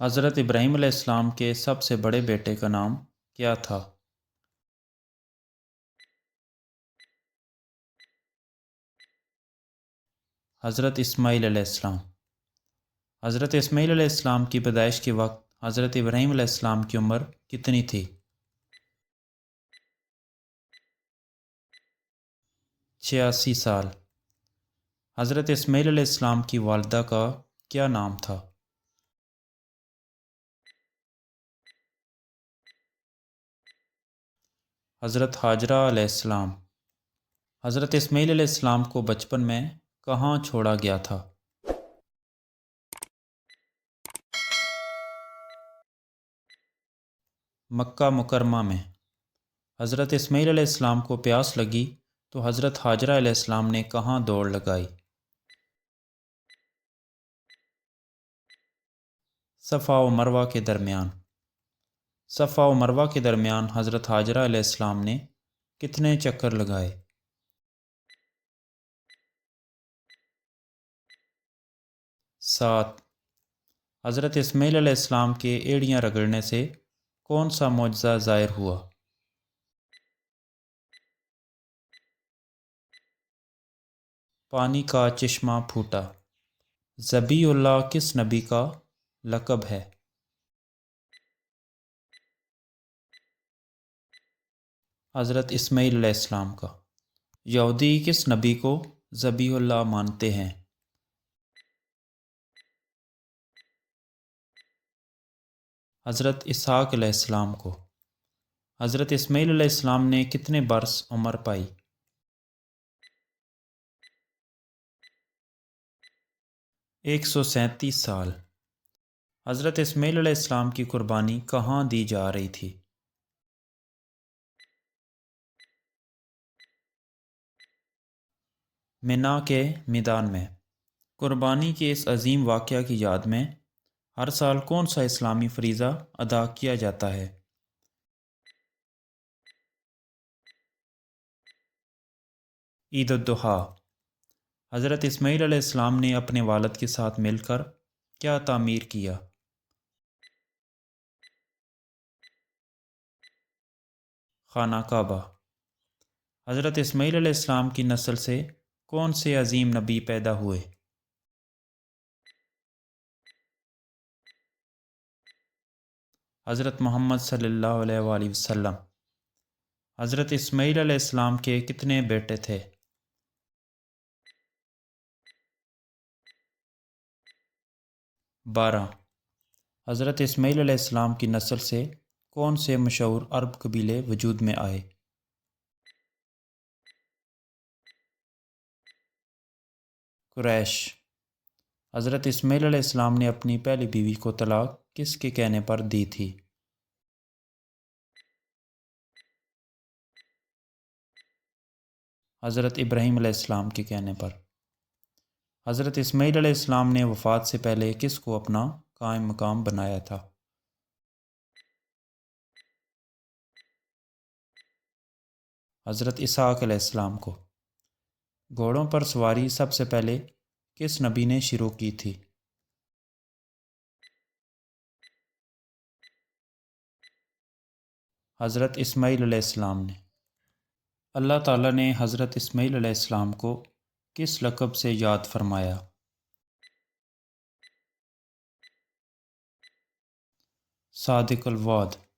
حضرت ابراہیم علیہ السلام کے سب سے بڑے بیٹے کا نام کیا تھا؟ حضرت اسماعیل علیہ السلام۔ حضرت اسماعیل علیہ السلام کی پیدائش کے وقت حضرت ابراہیم علیہ السلام کی عمر کتنی تھی؟ 86 سال۔ حضرت اسماعیل علیہ السلام کی والدہ کا کیا نام تھا؟ حضرت ہاجرہ علیہ السلام۔ حضرت اسماعیل علیہ السلام کو بچپن میں کہاں چھوڑا گیا تھا؟ مکہ مکرمہ میں۔ حضرت اسماعیل علیہ السلام کو پیاس لگی تو حضرت ہاجرہ علیہ السلام نے کہاں دوڑ لگائی؟ صفا و مروہ کے درمیان۔ صفا و مروہ کے درمیان حضرت ہاجرہ علیہ السلام نے کتنے چکر لگائے؟ 7۔ حضرت اسماعیل علیہ السلام کے ایڑیاں رگڑنے سے کون سا معجزہ ظاہر ہوا؟ پانی کا چشمہ پھوٹا۔ ذبیح اللہ کس نبی کا لقب ہے؟ حضرت اسماعیل علیہ السلام کا۔ یہودی کس نبی کو ذبیح اللہ مانتے ہیں؟ حضرت اسحاق علیہ السلام کو۔ حضرت اسماعیل علیہ السلام نے کتنے برس عمر پائی؟ 137 سال۔ حضرت اسماعیل علیہ السلام کی قربانی کہاں دی جا رہی تھی؟ منا کے میدان میں۔ قربانی کے اس عظیم واقعہ کی یاد میں ہر سال کون سا اسلامی فریضہ ادا کیا جاتا ہے؟ عید الاضحیٰ۔ حضرت اسماعیل علیہ السلام نے اپنے والد کے ساتھ مل کر کیا تعمیر کیا؟ خانہ کعبہ۔ حضرت اسماعیل علیہ السلام کی نسل سے کون سے عظیم نبی پیدا ہوئے؟ حضرت محمد صلی اللہ علیہ وآلہ وسلم۔ حضرت اسماعیل علیہ السلام کے کتنے بیٹے تھے؟ 12۔ حضرت اسماعیل علیہ السلام کی نسل سے کون سے مشہور عرب قبیلے وجود میں آئے؟ قریش۔ حضرت اسماعیل علیہ السلام نے اپنی پہلی بیوی کو طلاق کس کے کہنے پر دی تھی؟ حضرت ابراہیم علیہ السلام کے کہنے پر۔ حضرت اسماعیل علیہ السلام نے وفات سے پہلے کس کو اپنا قائم مقام بنایا تھا؟ حضرت اسحاق علیہ السلام کو۔ گھوڑوں پر سواری سب سے پہلے کس نبی نے شروع کی تھی؟ حضرت اسماعیل علیہ السلام نے۔ اللہ تعالیٰ نے حضرت اسماعیل علیہ السلام کو کس لقب سے یاد فرمایا؟ صادق الوعد۔